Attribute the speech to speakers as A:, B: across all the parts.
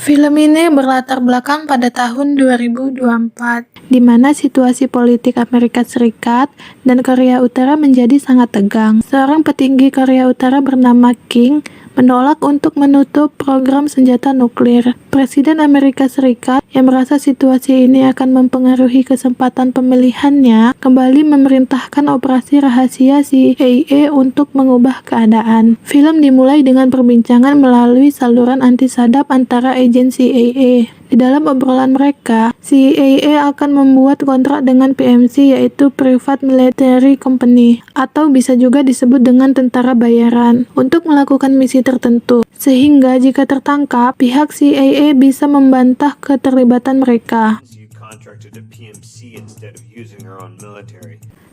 A: Film ini berlatar belakang pada tahun 2024, di mana situasi politik Amerika Serikat dan Korea Utara menjadi sangat tegang. Seorang petinggi Korea Utara bernama Kim menolak untuk menutup program senjata nuklir. Presiden Amerika Serikat yang merasa situasi ini akan mempengaruhi kesempatan pemilihannya, kembali memerintahkan operasi rahasia CIA untuk mengubah keadaan. Film dimulai dengan perbincangan melalui saluran anti-sadap antara agen CIA. Di dalam obrolan mereka, CIA akan membuat kontrak dengan PMC, yaitu Private Military Company, atau bisa juga disebut dengan tentara bayaran, untuk melakukan misi tertentu. Sehingga jika tertangkap, pihak CIA bisa membantah keterlibatan mereka.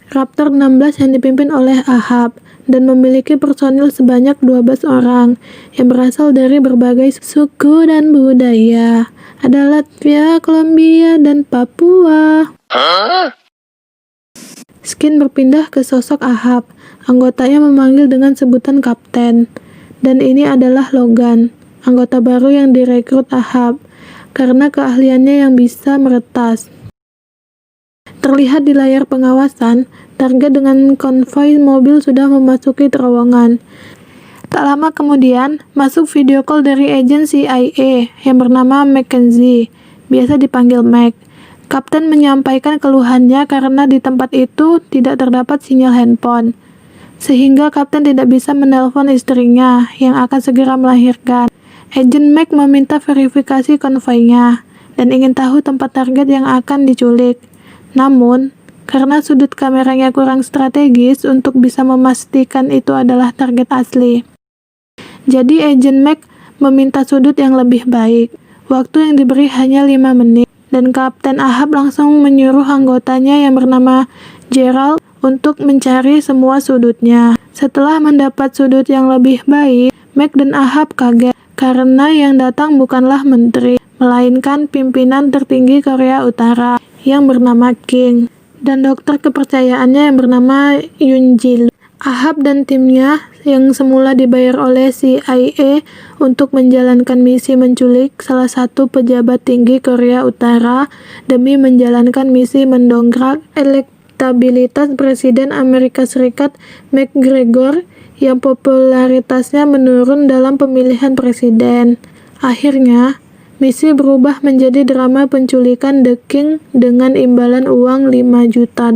A: Raptor 16 yang dipimpin oleh Ahab dan memiliki personil sebanyak 12 orang yang berasal dari berbagai suku dan budaya. Ada Latvia, Kolombia, dan Papua. Skin berpindah ke sosok Ahab. Anggotanya memanggil dengan sebutan Kapten. Dan ini adalah Logan, anggota baru yang direkrut Ahab, karena keahliannya yang bisa meretas. Terlihat di layar pengawasan, target dengan konvoi mobil sudah memasuki terowongan. Tak lama kemudian, masuk video call dari agen CIA yang bernama Mackenzie, biasa dipanggil Mac. Kapten menyampaikan keluhannya karena di tempat itu tidak terdapat sinyal handphone, sehingga Kapten tidak bisa menelpon istrinya yang akan segera melahirkan. Agen Mac meminta verifikasi konvoinya dan ingin tahu tempat target yang akan diculik. Namun, karena sudut kameranya kurang strategis untuk bisa memastikan itu adalah target asli. Jadi agen Mac meminta sudut yang lebih baik. Waktu yang diberi hanya 5 menit, dan Kapten Ahab langsung menyuruh anggotanya yang bernama Gerald untuk mencari semua sudutnya. Setelah mendapat sudut yang lebih baik, Mac dan Ahab kaget karena yang datang bukanlah menteri, melainkan pimpinan tertinggi Korea Utara yang bernama King dan dokter kepercayaannya yang bernama Yoon Ji. Ahab dan timnya yang semula dibayar oleh CIA untuk menjalankan misi menculik salah satu pejabat tinggi Korea Utara demi menjalankan misi mendongkrak elektabilitas Presiden Amerika Serikat McGregor yang popularitasnya menurun dalam pemilihan presiden. Akhirnya, misi berubah menjadi drama penculikan The King dengan imbalan uang $5 juta.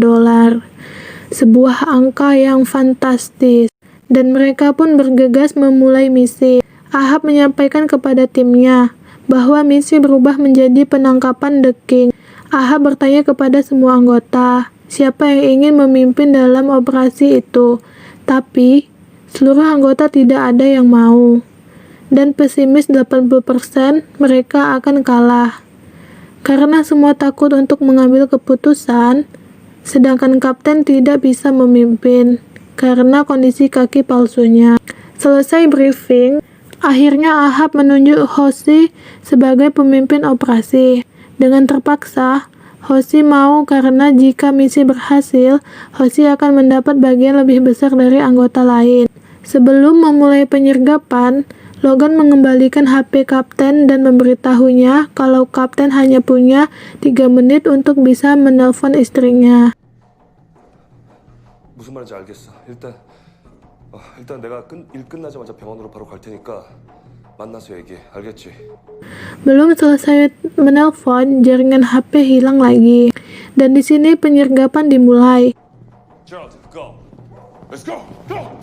A: Sebuah angka yang fantastis, dan mereka pun bergegas memulai misi. Ahab menyampaikan kepada timnya bahwa misi berubah menjadi penangkapan The King. Ahab bertanya kepada semua anggota, siapa yang ingin memimpin dalam operasi itu, tapi seluruh anggota tidak ada yang mau. Dan pesimis 80% mereka akan kalah. Karena semua takut untuk mengambil keputusan, sedangkan Kapten tidak bisa memimpin karena kondisi kaki palsunya. Selesai briefing, akhirnya Ahab menunjuk Hoshi sebagai pemimpin operasi. Dengan terpaksa, Hoshi mau karena jika misi berhasil, Hoshi akan mendapat bagian lebih besar dari anggota lain. Sebelum memulai penyergapan, Logan mengembalikan HP Kapten dan memberitahunya kalau Kapten hanya punya 3 menit untuk bisa menelpon istrinya.
B: 무슨 말인지 알겠어. 일단 내가 일 끝나자마자 병원으로 바로 갈 테니까 만나서 얘기해. 알겠지?
A: Belum selesai menelpon, jaringan HP hilang lagi. Dan di sini penyergapan dimulai.
B: Gerald, go. Let's go. Go.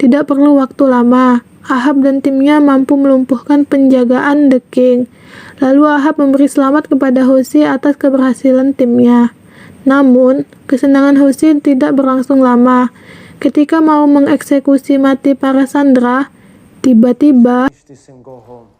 A: Tidak perlu waktu lama. Ahab dan timnya mampu melumpuhkan penjagaan The King. Lalu Ahab memberi selamat kepada Hoshi atas keberhasilan timnya. Namun, kesenangan Hoshi tidak berlangsung lama. Ketika mau mengeksekusi mati para sandera, tiba-tiba
C: this and go home.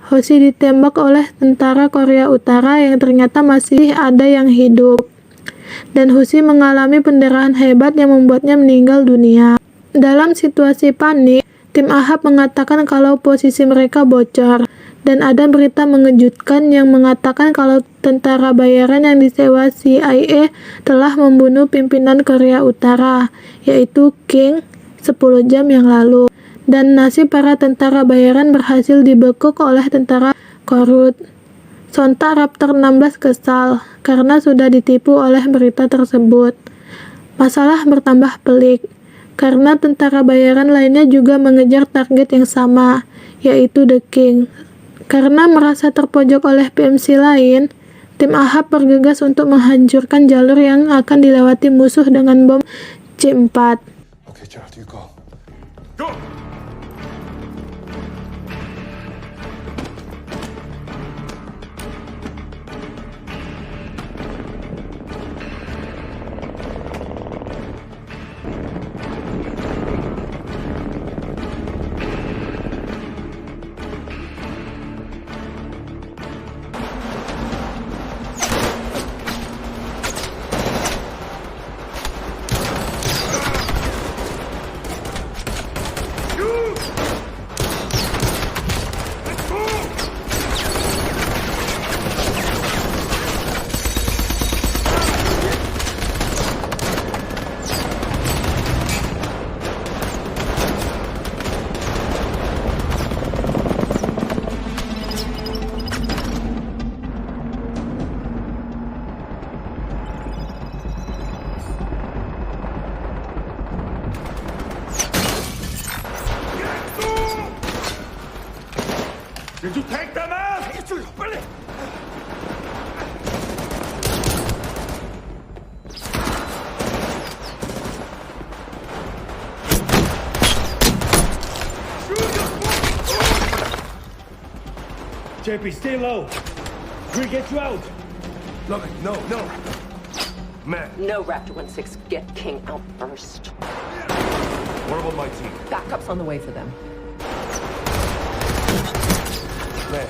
A: Hoshi ditembak oleh tentara Korea Utara yang ternyata masih ada yang hidup. Dan Hoshi mengalami pendarahan hebat yang membuatnya meninggal dunia. Dalam situasi panik, tim Ahab mengatakan kalau posisi mereka bocor. Dan ada berita mengejutkan yang mengatakan kalau tentara bayaran yang disewa CIA telah membunuh pimpinan Korea Utara, yaitu King, 10 jam yang lalu. Dan nasib para tentara bayaran berhasil dibekuk oleh tentara Korut. Sontak Raptor 16 kesal karena sudah ditipu oleh berita tersebut. Masalah bertambah pelik karena tentara bayaran lainnya juga mengejar target yang sama, yaitu The King. Karena merasa terpojok oleh PMC lain, tim Ahab bergegas untuk menghancurkan jalur yang akan dilewati musuh dengan bom C4.
B: Okay, Gerald, you go.
D: Did you take them out? JP, stay low. We'll get you out.
B: Look, no. Man,
E: No, Raptor 1-6, get King out first.
B: what about my team?
E: Backup's on the way for them.
B: Man,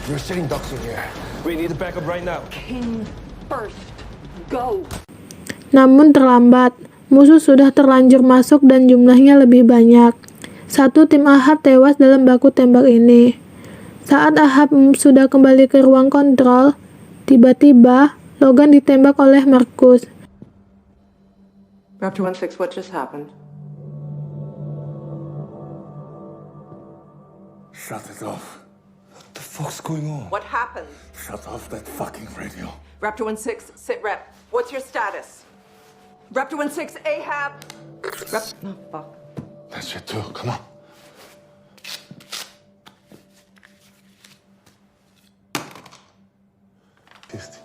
B: you're sitting ducks in here. We need a backup right now.
E: King first. Go.
A: Namun terlambat, musuh sudah terlanjur masuk dan jumlahnya lebih banyak. Satu tim Ahab tewas dalam baku tembak ini. Saat Ahab sudah kembali ke ruang kontrol, tiba-tiba Logan ditembak oleh Marcus.
E: Raptor 1-6, what just happened?
D: Shut it off. What the fuck's going on?
E: What happened?
D: Shut off that fucking radio.
E: Raptor 1-6, sit rep. What's your status? Raptor 1-6, Ahab. Oh, fuck.
D: That's it too. Come on.
B: Tasty.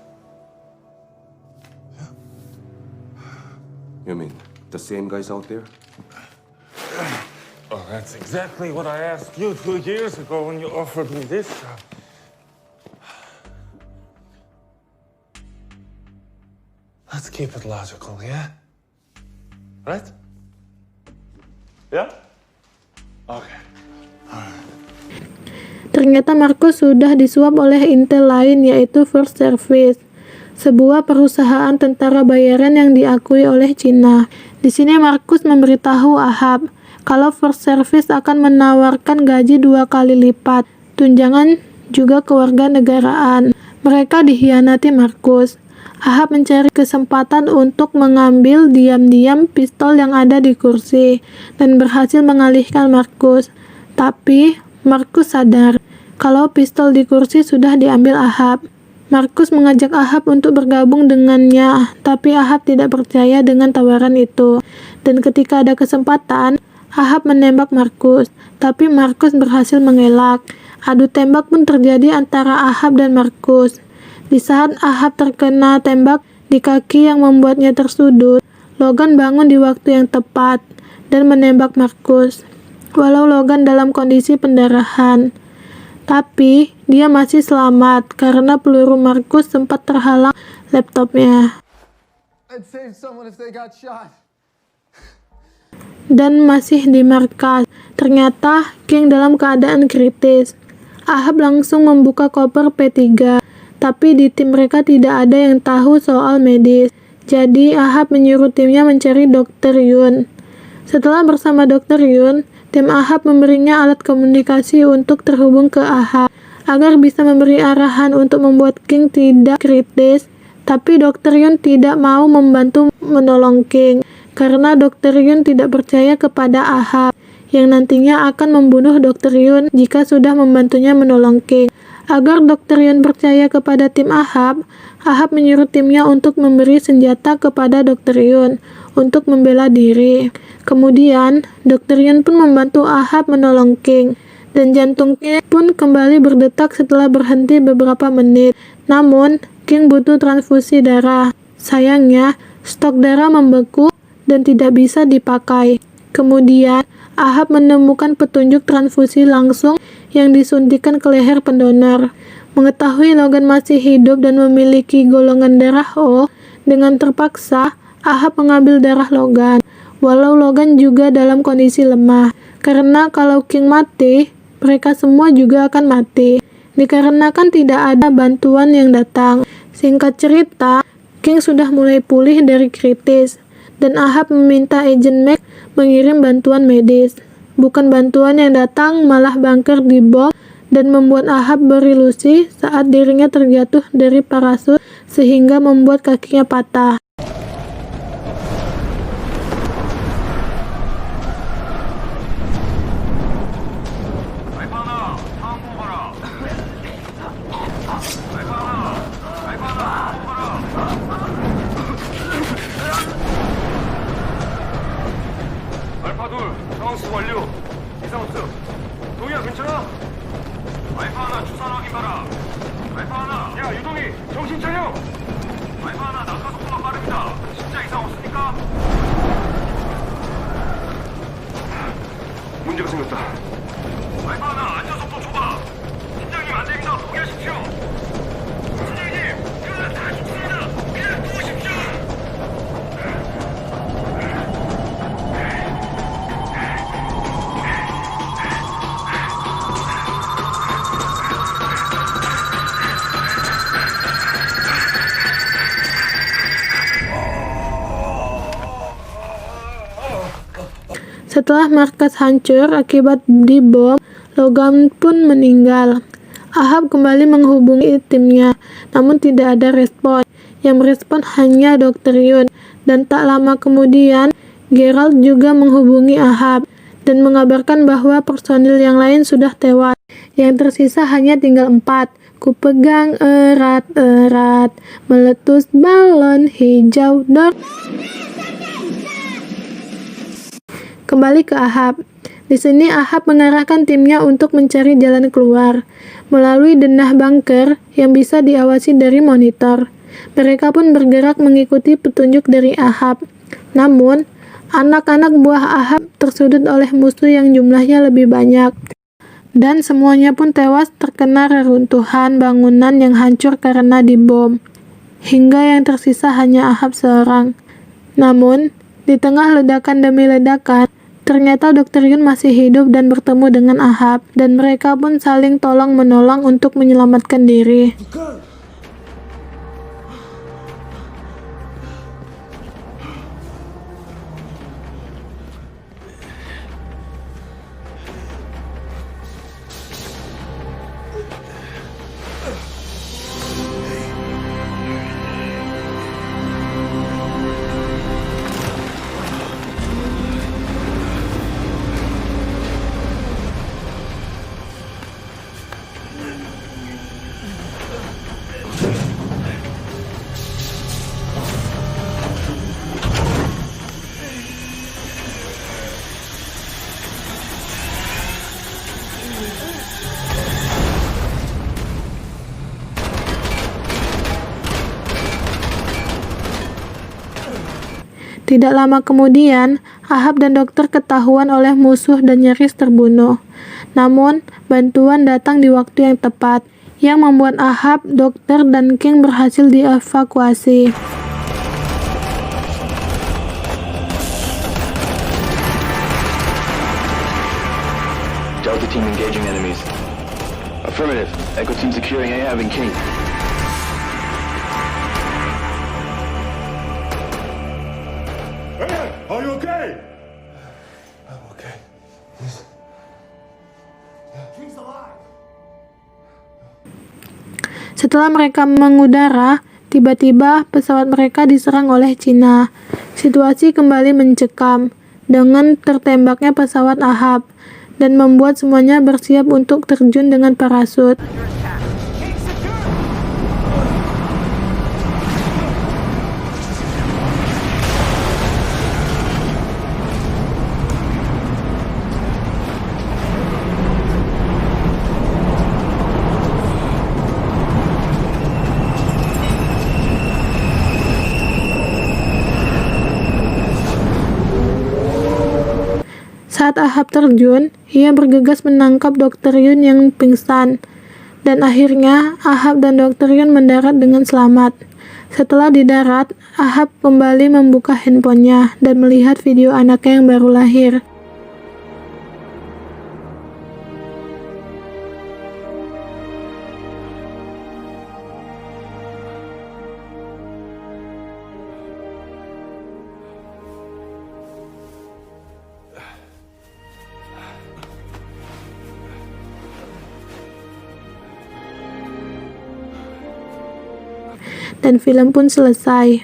B: You mean the same guys out there?
D: Oh, that's exactly what I asked you 2 years ago when you offered me this job. Let's keep it logical, yeah? Right? Yeah? Okay.
A: Ternyata Marcus sudah disuap oleh intel lain, yaitu First Service, sebuah perusahaan tentara bayaran yang diakui oleh Cina. Di sini Marcus memberitahu Ahab kalau First Service akan menawarkan gaji 2 kali lipat, tunjangan juga kewarganegaraan. Mereka dikhianati Marcus. Ahab mencari kesempatan untuk mengambil diam-diam pistol yang ada di kursi dan berhasil mengalihkan Marcus. Tapi Marcus sadar kalau pistol di kursi sudah diambil Ahab. Marcus mengajak Ahab untuk bergabung dengannya, tapi Ahab tidak percaya dengan tawaran itu. Dan ketika ada kesempatan, Ahab menembak Marcus, tapi Marcus berhasil mengelak. Adu tembak pun terjadi antara Ahab dan Markus. Di saat Ahab terkena tembak di kaki yang membuatnya tersudut, Logan bangun di waktu yang tepat dan menembak Markus. Walau Logan dalam kondisi pendarahan, tapi dia masih selamat karena peluru Markus sempat terhalang laptopnya.
C: I'd save someone if they got shot.
A: Dan masih di markas, ternyata King dalam keadaan kritis. Ahab langsung membuka koper P3, tapi di tim mereka tidak ada yang tahu soal medis. Jadi Ahab menyuruh timnya mencari Dr. Yun. Setelah bersama Dr. Yun, tim Ahab memberinya alat komunikasi untuk terhubung ke Ahab agar bisa memberi arahan untuk membuat King tidak kritis. Tapi Dr. Yun tidak mau membantu menolong King karena Dr. Yun tidak percaya kepada Ahab yang nantinya akan membunuh Dr. Yun jika sudah membantunya menolong King. Agar Dr. Yun percaya kepada tim Ahab, Ahab menyuruh timnya untuk memberi senjata kepada Dr. Yun untuk membela diri. Kemudian, Dr. Yun pun membantu Ahab menolong King, dan jantungnya pun kembali berdetak setelah berhenti beberapa menit. Namun, King butuh transfusi darah. Sayangnya, stok darah membeku dan tidak bisa dipakai. Kemudian, Ahab menemukan petunjuk transfusi langsung yang disuntikan ke leher pendonor. Mengetahui Logan masih hidup dan memiliki golongan darah O, dengan terpaksa Ahab mengambil darah Logan. Walau Logan juga dalam kondisi lemah, karena kalau King mati, mereka semua juga akan mati. Dikarenakan tidak ada bantuan yang datang. Singkat cerita, King sudah mulai pulih dari kritis, dan Ahab meminta Agent Mac mengirim bantuan medis. Bukan bantuan yang datang, malah bunker dibom dan membuat Ahab berilusi saat dirinya terjatuh dari parasut sehingga membuat kakinya patah.
D: 알파 둘, 상황 수습 완료. 이상 없음. 동이야 괜찮아? 알파 하나 주산 확인 봐라. 알파 하나, 야 유동이 정신 차려. 알파 하나 낙하 속도가 빠릅니다. 진짜 이상 없으니까. 문제가 생겼다. 알파 하나 안전 속도 좁아. 팀장님 안 됩니다. 포기하십시오. 팀장님, 그러다 다 죽습니다. 그냥 누우십시오.
A: Setelah markas hancur akibat dibom, Logan pun meninggal. Ahab kembali menghubungi timnya, namun tidak ada respon. Yang merespon hanya Dr. Yun. Dan tak lama kemudian, Geralt juga menghubungi Ahab dan mengabarkan bahwa personil yang lain sudah tewas. Yang tersisa hanya tinggal 4. Kupegang erat-erat, meletus balon hijau Kembali ke Ahab. Di sini Ahab mengarahkan timnya untuk mencari jalan keluar melalui denah bunker yang bisa diawasi dari monitor. Mereka pun bergerak mengikuti petunjuk dari Ahab. Namun, anak-anak buah Ahab tersudut oleh musuh yang jumlahnya lebih banyak. Dan semuanya pun tewas terkena reruntuhan bangunan yang hancur karena dibom. Hingga yang tersisa hanya Ahab seorang. Namun, di tengah ledakan demi ledakan, ternyata Dr. Yun masih hidup dan bertemu dengan Ahab, dan mereka pun saling tolong-menolong untuk menyelamatkan diri. Tidak lama kemudian, Ahab dan dokter ketahuan oleh musuh dan nyaris terbunuh. Namun, bantuan datang di waktu yang tepat, yang membuat Ahab, dokter, dan King berhasil dievakuasi.
F: Delta team engaging enemies. Affirmative. Echo team securing Ahab and King.
D: Hey, are you okay?
B: I'm okay.
D: King's alive.
A: Setelah mereka mengudara, tiba-tiba pesawat mereka diserang oleh Cina. Situasi kembali mencekam dengan tertembaknya pesawat Ahab dan membuat semuanya bersiap untuk terjun dengan parasut. Saat Ahab terjun, ia bergegas menangkap Dr. Yun yang pingsan. Dan akhirnya, Ahab dan Dr. Yun mendarat dengan selamat. Setelah di darat, Ahab kembali membuka handphonenya dan melihat video anaknya yang baru lahir. Dan film pun selesai.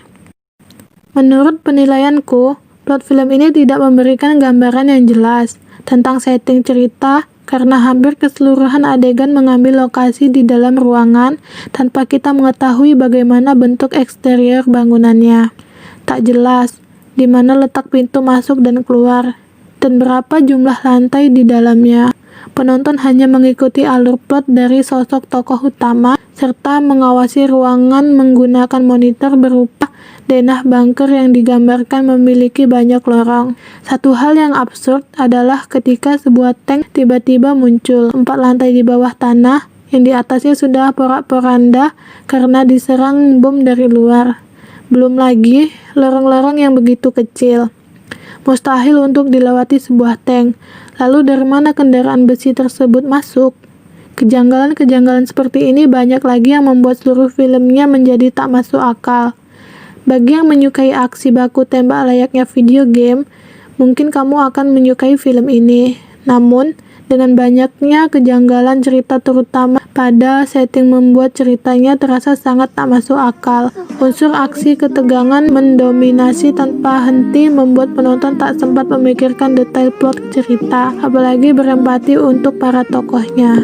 A: Menurut penilaianku, plot film ini tidak memberikan gambaran yang jelas tentang setting cerita karena hampir keseluruhan adegan mengambil lokasi di dalam ruangan tanpa kita mengetahui bagaimana bentuk eksterior bangunannya. Tak jelas di mana letak pintu masuk dan keluar, dan berapa jumlah lantai di dalamnya. Penonton hanya mengikuti alur plot dari sosok tokoh utama serta mengawasi ruangan menggunakan monitor berupa denah bunker yang digambarkan memiliki banyak lorong. Satu hal yang absurd adalah ketika sebuah tank tiba-tiba muncul 4 lantai di bawah tanah yang di atasnya sudah porak-poranda karena diserang bom dari luar. Belum lagi lorong-lorong yang begitu kecil. Mustahil untuk dilewati sebuah tank. Lalu dari mana kendaraan besi tersebut masuk? Kejanggalan-kejanggalan seperti ini banyak lagi yang membuat seluruh filmnya menjadi tak masuk akal. Bagi yang menyukai aksi baku tembak layaknya video game, mungkin kamu akan menyukai film ini. Namun, dengan banyaknya kejanggalan cerita terutama pada setting membuat ceritanya terasa sangat tak masuk akal. Unsur aksi ketegangan mendominasi tanpa henti membuat penonton tak sempat memikirkan detail plot cerita, apalagi berempati untuk para tokohnya.